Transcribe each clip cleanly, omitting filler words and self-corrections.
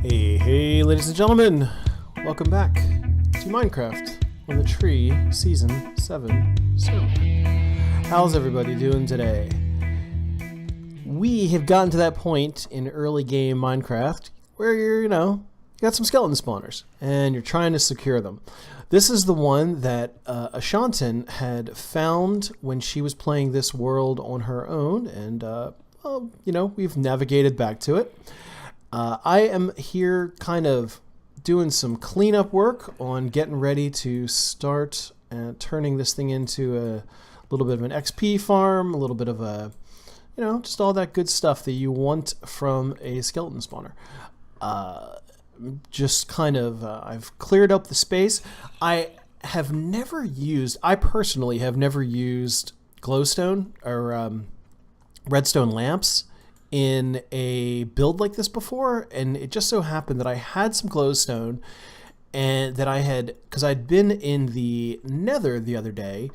Hey, ladies and gentlemen, welcome back to Minecraft on the Tree Season 7 server. How's everybody doing today? We have gotten to that point in early game Minecraft where you got some skeleton spawners and you're trying to secure them. This is the one that Ashantin had found when she was playing this world on her own, and we've navigated back to it. I am here kind of doing some cleanup work on getting ready to start turning this thing into a little bit of an XP farm, a little bit of a, just all that good stuff that you want from a skeleton spawner. I've cleared up the space. I personally have never used glowstone or redstone lamps in a build like this before, and it just so happened that I had some glowstone, and that because I'd been in the nether the other day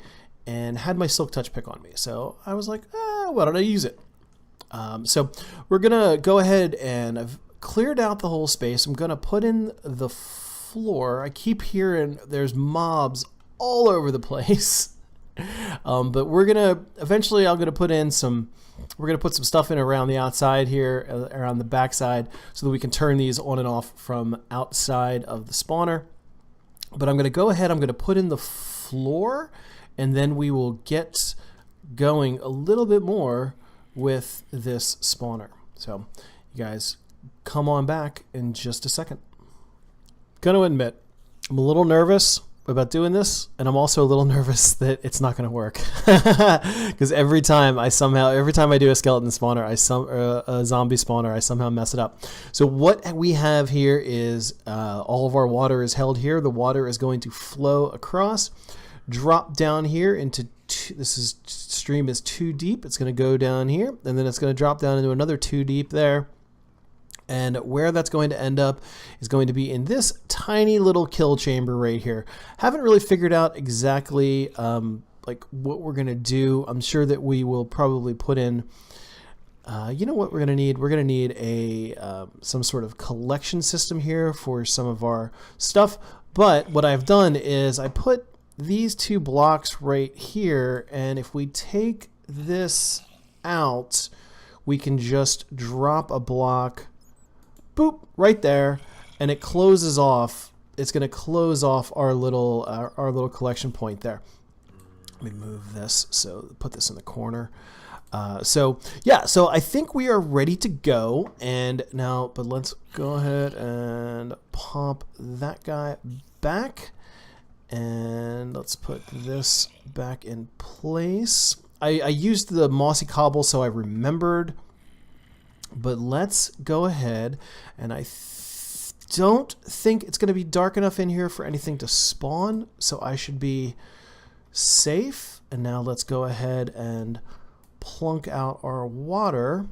and had my silk touch pick on me, so I was like, why don't I use it? So we're gonna go ahead, and I've cleared out the whole space. I'm gonna put in the floor. I keep hearing there's mobs all over the place. But we're gonna eventually we're gonna put some stuff in around the outside here, around the back side, so that we can turn these on and off from outside of the spawner. But I'm gonna go ahead, I'm gonna put in the floor, and then we will get going a little bit more with this spawner. So you guys come on back in just a second. Gonna admit, I'm a little nervous about doing this, and I'm also a little nervous that it's not going to work, because every time I do a skeleton spawner, a zombie spawner, I somehow mess it up. So what we have here is all of our water is held here. The water is going to flow across, drop down here into stream is 2 deep. It's going to go down here, and then it's going to drop down into another 2 deep there. And where that's going to end up is going to be in this tiny little kill chamber right here. Haven't really figured out exactly what we're going to do. I'm sure that we will probably put in, you know what we're going to need? We're going to need a some sort of collection system here for some of our stuff. But what I've done is I put these 2 blocks right here, and if we take this out, we can just drop a block, boop, right there, and it closes off. It's going to close off our little collection point there. Let me move this, so put this in the corner. So I think we are ready to go. And now, but let's go ahead and pop that guy back, and let's put this back in place. I used the mossy cobble, so I remembered. But let's go ahead, and I don't think it's going to be dark enough in here for anything to spawn, so I should be safe. And now let's go ahead and plunk out our water.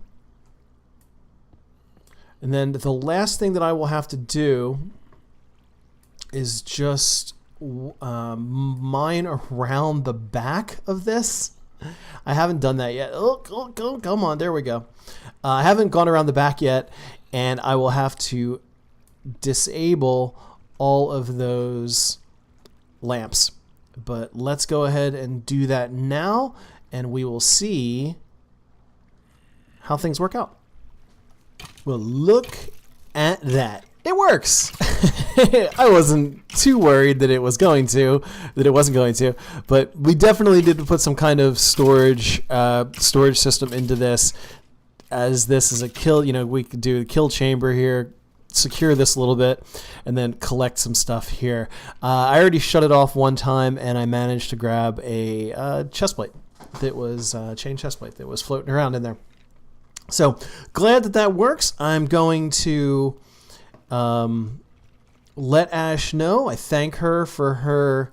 And then the last thing that I will have to do is just mine around the back of this. I haven't done that yet. Oh, come on, there we go. I haven't gone around the back yet, and I will have to disable all of those lamps. But let's go ahead and do that now, and we will see how things work out. Well, look at that. It works. I wasn't too worried that it wasn't going to, but we definitely did put some kind of storage system into this, as this is a kill. We could do a kill chamber here, secure this a little bit, and then collect some stuff here. I already shut it off one time, and I managed to grab a chestplate that was chain chestplate that was floating around in there. So glad that works. I'm going to let Ash know. I thank her for her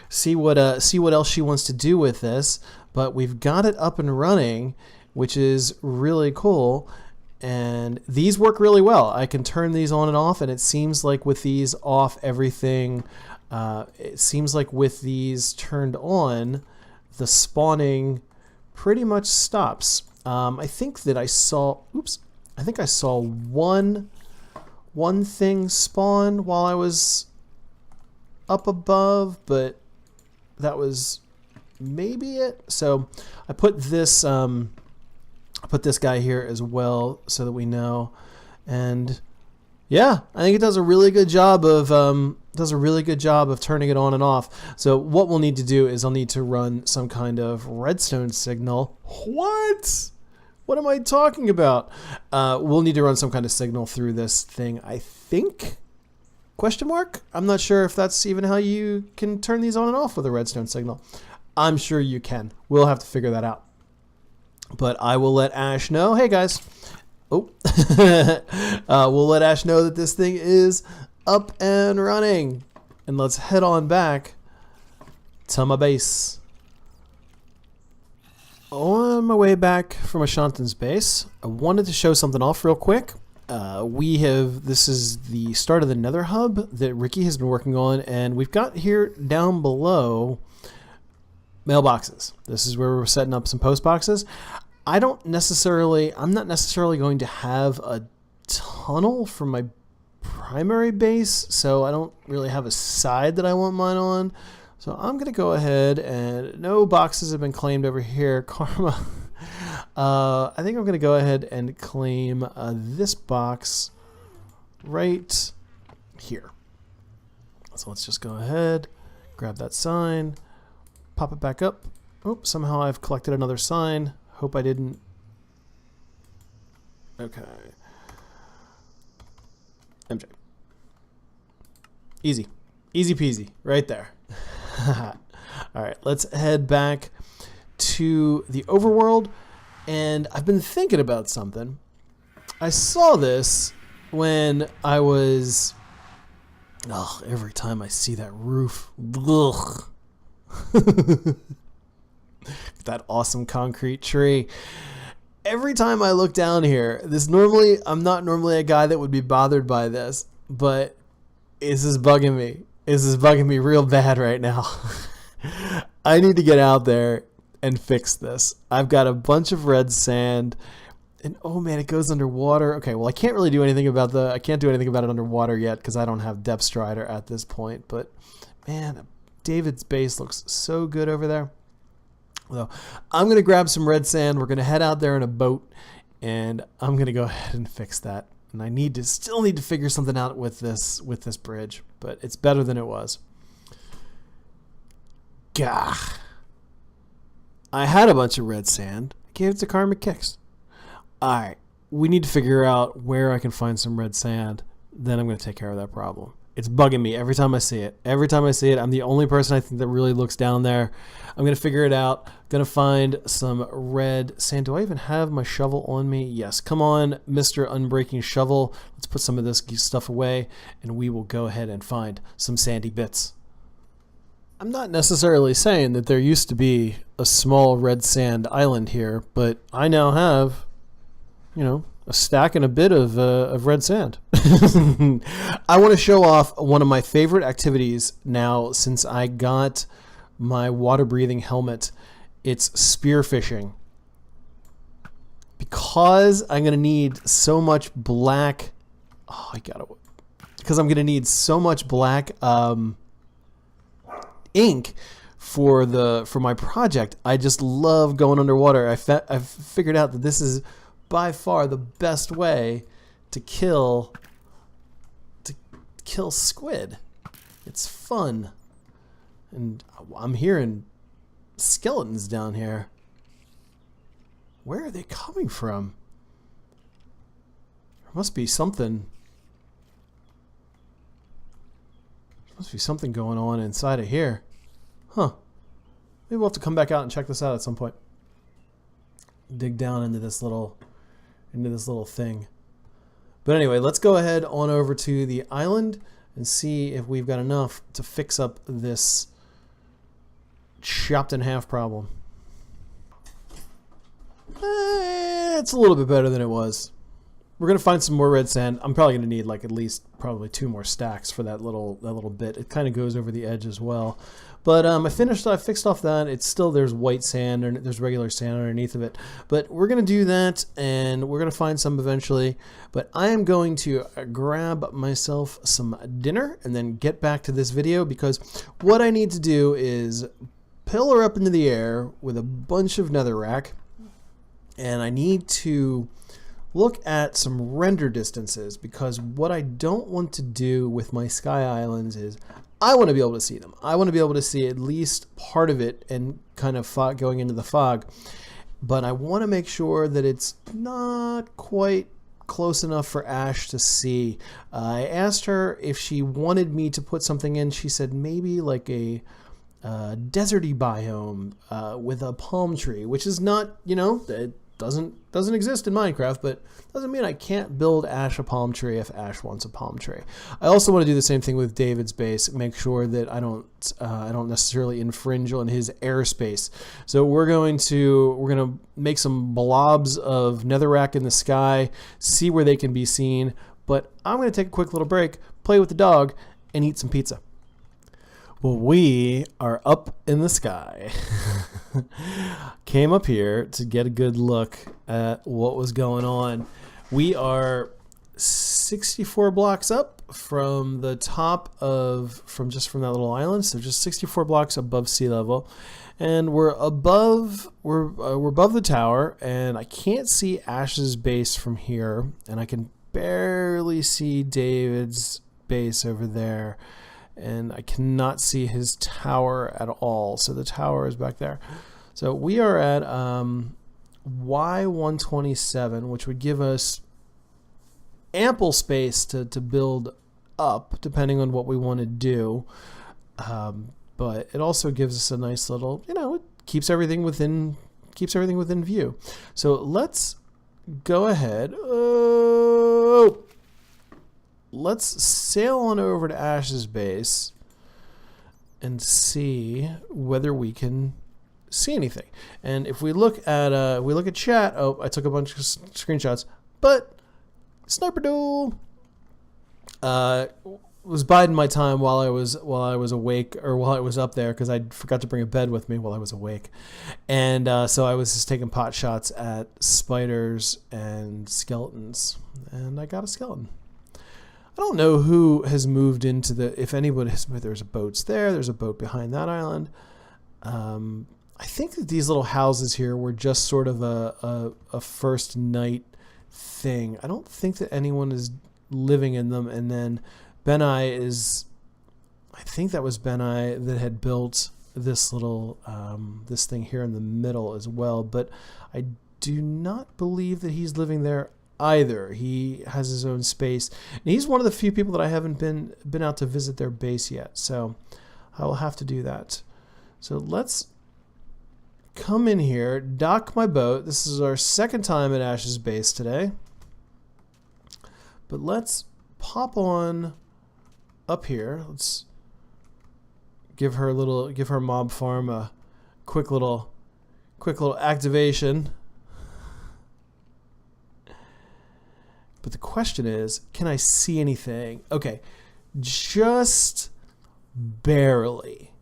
see what else she wants to do with this, but we've got it up and running, which is really cool. And these work really well. I can turn these on and off, and it seems like with these off, everything it seems like with these turned on, the spawning pretty much stops. I think I saw one one thing spawn while I was up above, but that was maybe it. So I put this guy here as well so that we know. And yeah, I think it does a really good job of turning it on and off. So what we'll need to do is I'll need to run some kind of redstone signal. What am I talking about? We'll need to run some kind of signal through this thing, I think. Question mark? I'm not sure if that's even how you can turn these on and off with a redstone signal. I'm sure you can. We'll have to figure that out. But I will let Ash know. Hey guys. Oh. We'll let Ash know that this thing is up and running. And let's head on back to my base. On my way back from Ashantan's base, I wanted to show something off real quick. This is the start of the Nether Hub that Ricky has been working on, and we've got here down below mailboxes. This is where we're setting up some post boxes. I'm not necessarily going to have a tunnel from my primary base, so I don't really have a side that I want mine on. So I'm going to go ahead, and no boxes have been claimed over here. Karma. I think I'm going to go ahead and claim this box right here. So let's just go ahead, grab that sign, pop it back up. Oh, somehow I've collected another sign. Hope I didn't. Okay. MJ. Easy. Easy peasy. Right there. Alright, let's head back to the overworld. And I've been thinking about something. I saw this when I was... Oh, every time I see that roof. Ugh. That awesome concrete tree. Every time I look down here, I'm not normally a guy that would be bothered by this, but this is bugging me. This is bugging me real bad right now. I need to get out there and fix this. I've got a bunch of red sand, and oh man, it goes underwater. Okay, well I can't really do anything about I can't do anything about it underwater yet because I don't have depth strider at this point. But man, David's base looks so good over there. So I'm gonna grab some red sand. We're gonna head out there in a boat, and I'm gonna go ahead and fix that. And I still need to figure something out with this bridge, but it's better than it was. Gah. I had a bunch of red sand. I gave it to Karmic Kicks. Alright, we need to figure out where I can find some red sand. Then I'm going to take care of that problem. It's bugging me every time I see it. Every time I see it, I'm the only person I think that really looks down there. I'm going to figure it out. Going to find some red sand. Do I even have my shovel on me? Yes. Come on, Mr. Unbreaking Shovel. Let's put some of this stuff away, and we will go ahead and find some sandy bits. I'm not necessarily saying that there used to be a small red sand island here, but I now have, a stack and a bit of red sand. I want to show off one of my favorite activities now since I got my water-breathing helmet. It's spearfishing. Because I'm going to need so much black... Because I'm going to need so much black... ink for my project. I just love going underwater. I've figured out that this is by far the best way to kill squid. It's fun. And I'm hearing skeletons down here. Where are they coming from? There must be something. There must be something going on inside of here. Huh. Maybe we'll have to come back out and check this out at some point. Dig down into this little thing. But anyway, let's go ahead on over to the island and see if we've got enough to fix up this chopped in half problem. It's a little bit better than it was. We're going to find some more red sand. I'm probably going to need like at least probably 2 more stacks for that little bit. It kind of goes over the edge as well. But I fixed off that. It's still, there's white sand and there's regular sand underneath of it. But we're going to do that, and we're going to find some eventually. But I am going to grab myself some dinner and then get back to this video, because what I need to do is pillar up into the air with a bunch of netherrack, and I need to look at some render distances, because what I don't want to do with my sky islands is I want to be able to see them. I want to be able to see at least part of it and kind of fog, going into the fog, but I want to make sure that it's not quite close enough for Ash to see. I asked her if she wanted me to put something in. She said maybe like a deserty biome with a palm tree, which is not, you know, it doesn't exist in Minecraft, but doesn't mean I can't build Ash a palm tree if Ash wants a palm tree. I also want to do the same thing with David's base, make sure that I don't necessarily infringe on his airspace. So we're gonna make some blobs of netherrack in the sky, see where they can be seen, but I'm gonna take a quick little break, play with the dog, and eat some pizza. Well, we are up in the sky. Came up here to get a good look at what was going on. We are 64 blocks up from the top of, from that little island, so just 64 blocks above sea level, and we're above the tower, and I can't see Ash's base from here, and I can barely see David's base over there, and I cannot see his tower at all. So the tower is back there. So we are at Y127, which would give us ample space to build up, depending on what we want to do. But it also gives us a nice little, you know, it keeps everything within view. So let's go ahead. Let's sail on over to Ash's base and see whether we can see anything. And if we look at chat, oh, I took a bunch of screenshots, but sniper duel was biding my time while I was awake, or while I was up there, because I forgot to bring a bed with me while I was awake, and so I was just taking pot shots at spiders and skeletons, and I got a skeleton. I don't know who has moved into the, if anybody has moved. There's boats there. There's a boat behind that island. I think that these little houses here were just sort of a first night thing. I don't think that anyone is living in them. And then Benai is, I think that was Benai that had built this little, this thing here in the middle as well. But I do not believe that he's living there either. He has his own space, and he's one of the few people that I haven't been out to visit their base yet, so I will have to do that. So let's come in here, dock my boat. This is our second time at Ash's base today, but let's pop on up here. Let's give her mob farm a quick little activation. But the question is, can I see anything? Okay, just barely.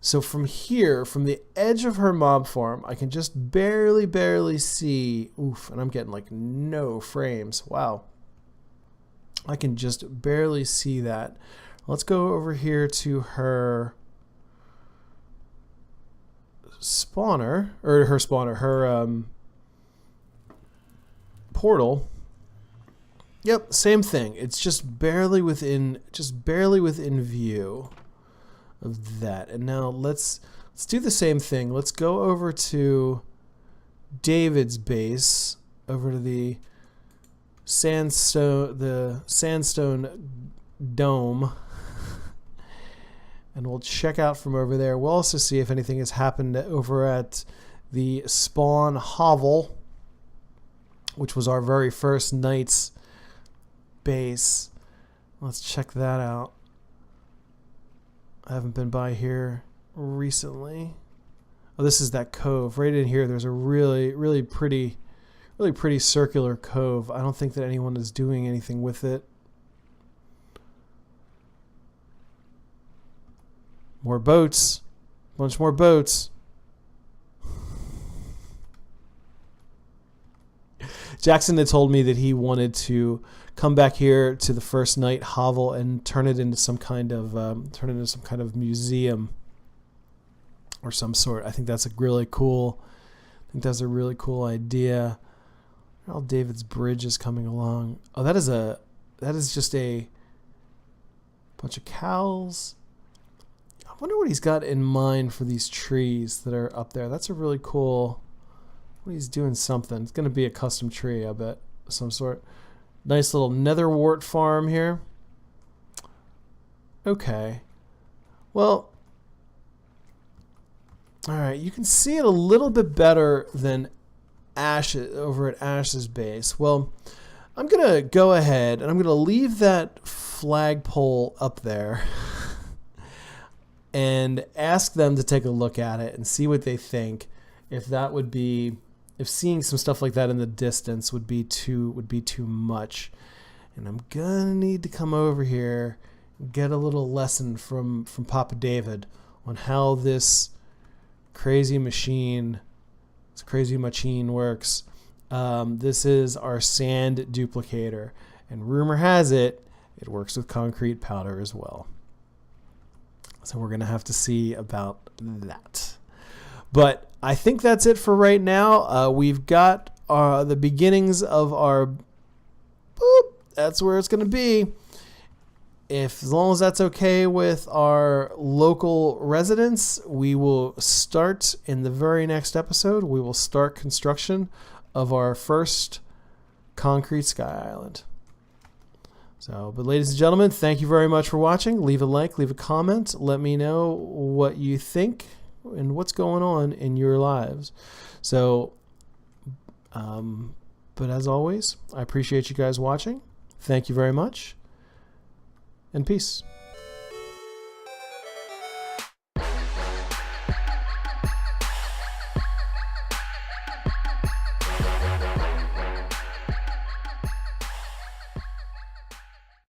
So from here, from the edge of her mob farm, I can just barely see. Oof, and I'm getting like no frames. Wow. I can just barely see that. Let's go over here to her spawner, her portal. Yep, same thing. It's just barely within view of that. And now let's do the same thing. Let's go over to David's base, over to the sandstone dome, and we'll check out from over there. We'll also see if anything has happened over at the spawn hovel, which was our very first night's base. Let's check that out. I haven't been by here recently. Oh, this is that cove right in here. There's a really pretty circular cove. I don't think that anyone is doing anything with it. More boats. Bunch more boats. Jackson had told me that he wanted to come back here to the First Night hovel and turn it into some kind of museum or some sort. I think that's a really cool. Idea. Earl David's bridge is coming along. Oh, that is just a bunch of cows. I wonder what he's got in mind for these trees that are up there. That's a really cool. He's doing something. It's going to be a custom tree, I bet, of some sort. Nice little netherwort farm here. Okay. Well, all right. You can see it a little bit better than Ash over at Ash's base. Well, I'm going to go ahead and I'm going to leave that flagpole up there and ask them to take a look at it and see what they think. If seeing some stuff like that in the distance would be too much. And I'm gonna need to come over here and get a little lesson from Papa David on how this crazy machine works. This is our sand duplicator, and rumor has it works with concrete powder as well. So we're gonna have to see about that. But I think that's it for right now. We've got the beginnings of our... Boop, that's where it's going to be. As long as that's okay with our local residents, we will start in the very next episode. We will start construction of our first concrete sky island. But ladies and gentlemen, thank you very much for watching. Leave a like, leave a comment. Let me know what you think and what's going on in your lives. But as always, I appreciate you guys watching. Thank you very much, and peace.